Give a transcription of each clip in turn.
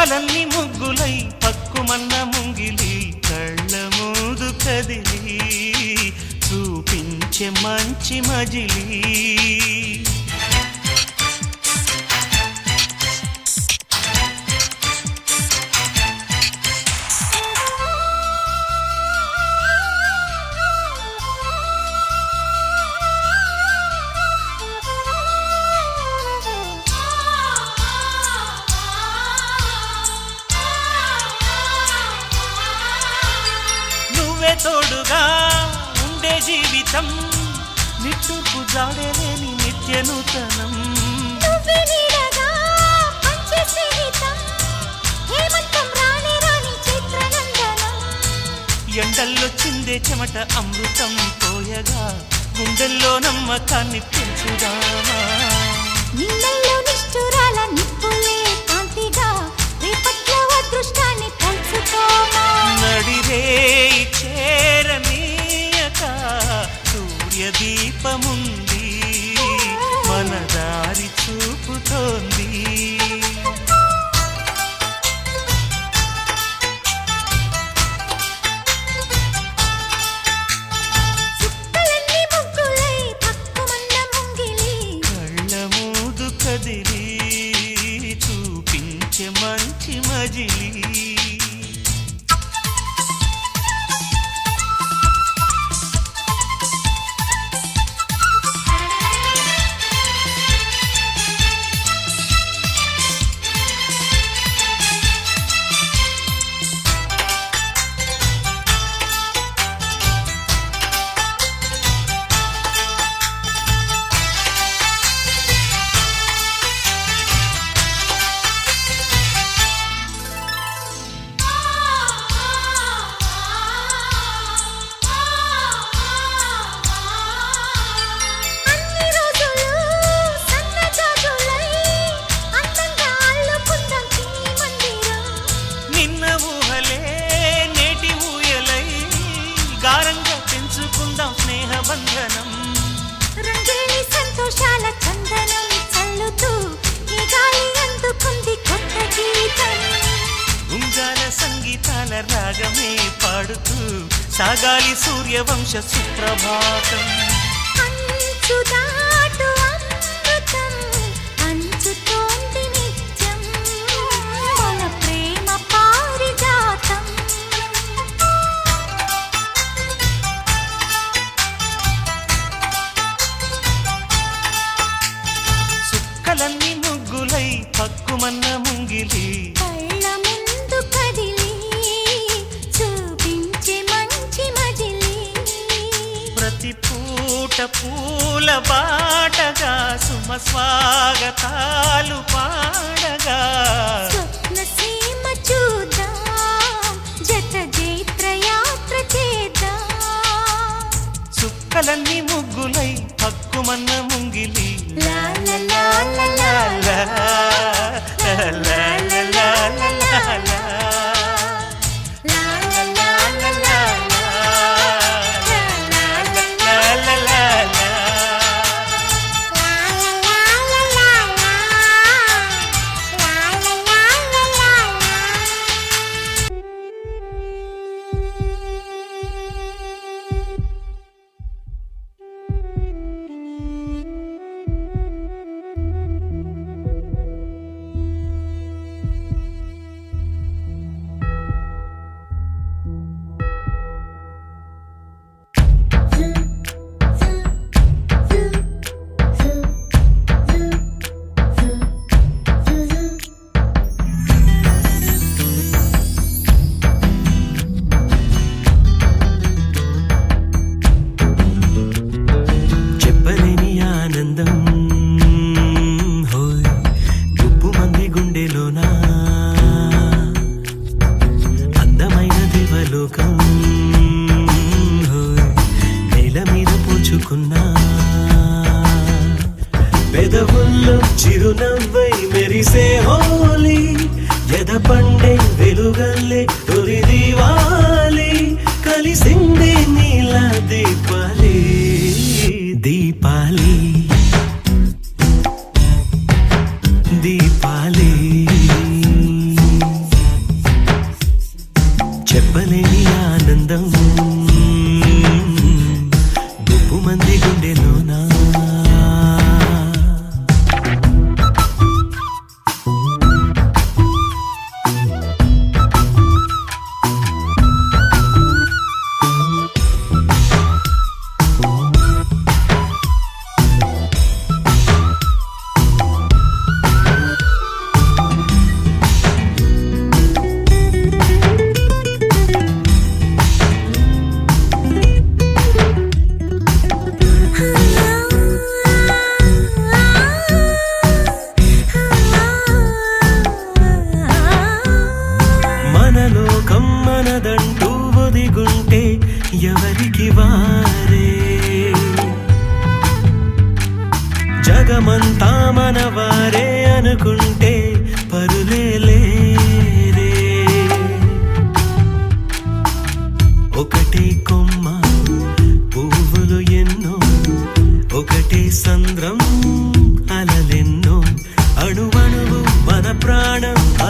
చుక్కలన్నీ ముగ్గులై పక్కుమన్న ముంగిలి కళ్ళ మూదు కదిలి చూపించే మంచి మజిలీ తోడుగా ఉండే జీవితం నిట్టూర్పు జాడలేని నిత్య నూతనం ఎండల్లో చిందే చెమట అమృతం పోయగా గుండెల్లో నమ్మకాన్ని పెంచుదామా నిన్నల్లో నిష్ఠురాల నిప్పులే కాంతిగా రేపట్లో అదృష్టాన్ని పంచుకోమా నడిరే చేరనీయక సూర్యదీపముంది మన దారి చూపుతోంది కళ్ళ మూదు కదిలి చూపించే మంచి మజిలీ స్నేహబంధనం రంగేలి సంతోషాల చందనం చల్లుతూ ఈ గాలి అందుకుంది కొత్త గీతం ఉంగాల సంగీతాల రాగమే పాడుతూ సాగాలి సూర్యవంశ సుప్రభాతం అంచుదాటు అమృతం అంచుతోంది నిత్యం మన ప్రేమ పారిజాతం చుక్కలన్నీ ముగ్గులై పక్కుమన్న ముంగిలి కళ్ళ ముందు కదిలి చూపించే మంచి మజిలీ ప్రతి పూట పూల బాటగా సుమ స్వాగతాలు పాడగా స్వప్న సీమ చూద్దాం జత జైత్ర యాత్ర చేద్దాం చుక్కలన్నీ ముగ్గులై పక్కుమన్న ముంగిలి లా లా లా లా లా లా లా లా లా పెదవుల్లో చిరునవ్వై మెరిసే హోలీ ఎద పండే వెలుగల్లే తొలి దీవాలి కలిసిందే నీల దీపాలి దీపాలి దీపాలి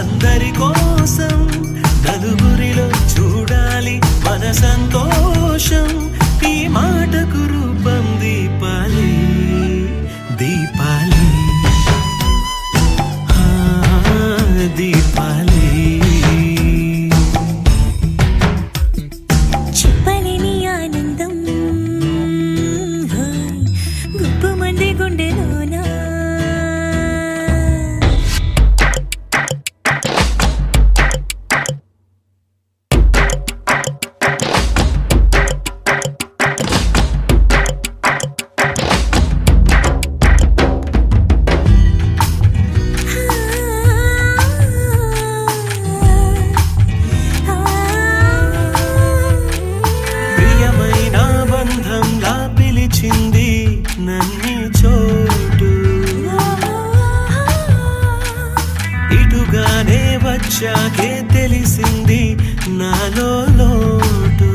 అందరి కోసం నలుగురిలో చూడాలి మన సంతోషం. ఈ మాటకు రూపం దీపాలి, దీపాలి, ఆ, దీపాలి. చెప్పలేని ఆనందం గుప్పమంది గుండెలోనా. ప్రియమైన బంధంలా పిలిచింది నన్ని చోటు. ఇటుగానే వచ్చాకే తెలిసింది నాలో లోటు.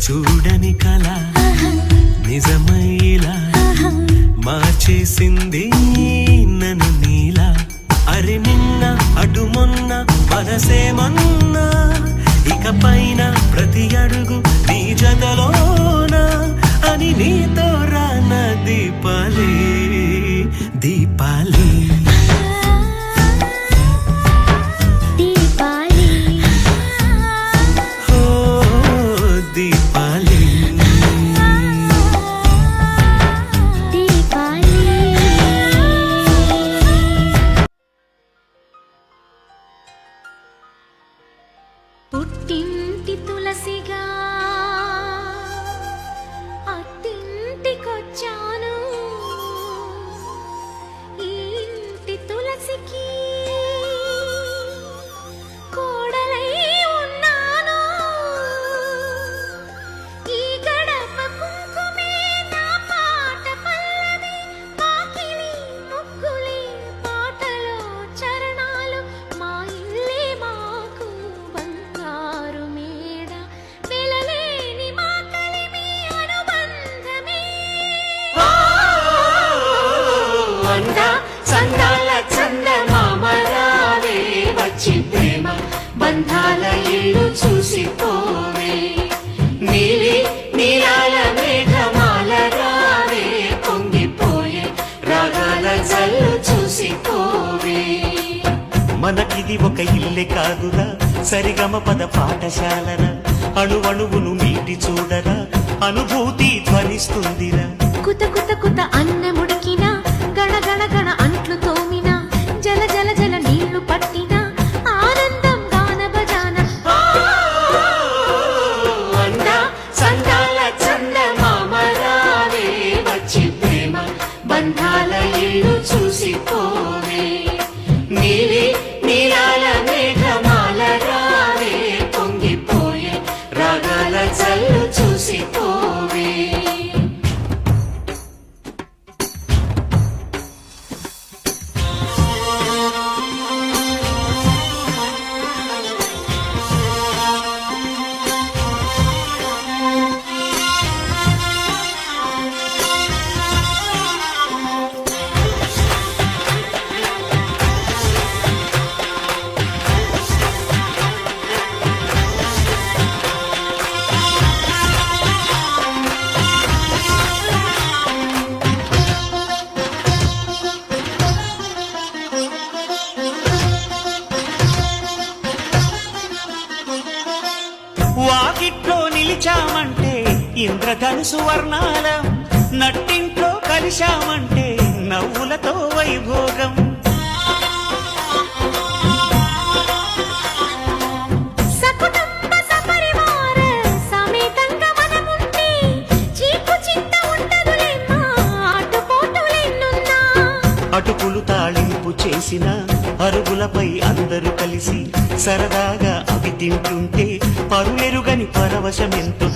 చూడని కళ నిజమైలా మార్చేసింది నన్ను నీలా. అరి నిన్న అటు మొన్న మనసేమన్నా, ఇక పైన ప్రతి అడుగు నీ జతలోనా అని నీతో రాన దీపాలి, దీపాలి. దీపాలి ఓ దీపాలి. దీపాలి. పుట్టింటి తులసిగా అత్తింటికొచ్చాను. ఈ ఇంటి తులసికి కోడలై ఉన్నాను. ఈ గడప కుంకుమే నా పాట పల్లవి. వాకిలి ముగ్గులే పాటలో చరణాలు. మా ఇల్లే మాకు బంగారు మేడ. వెలలేని మా కలిమి అనుబంధమే. వంద సందాల చందమామరావే వచ్చి ప్రేమ బంధాల ఇల్లు చూసిపోవే. నీలి నీలాల మేఘమాల రావే పొంగిపోయే రాగాల జల్లు చూసిపోవే. మనకిది ఒక ఇల్లే కాదురా, సరిగమ పద పాఠశాలరా. అణువణువును మీటి చూడరా, అనుభూతి ధ్వనిస్తుందిరా. కుత కుత కుత అన్నముడికిన గణ గణ గణ అంట్లు తోమిన జల జల జల నీళ్లు పట్టిన ఆనందం గాన భజాన. వంద సందాల చందమామరావే వచ్చి ప్రేమ బంధాల ఇల్లు చూసిపోవే. నీలి నీలాల మేఘమాల రావే పొంగిపోయే రాగాల జల్లు చూసిపోవే. వాకిట్లో నిలిచామంటే ఇంద్రధనుసు వర్ణాలం, నట్టింట్లో కలిశామంటే నవ్వులతో వైభోగం. సకుటుంబ సపరివార సమేతంగా మనముంటే చీకు చింత ఉండదులేమ్మా ఆటుపోటులెన్నున్నా. అటుకులు తాళింపు చేసిన అరుగులపై అందరూ కలిసి సరదాగా అవి తింటుంటే పరులెరుగని పరవశమెంతో.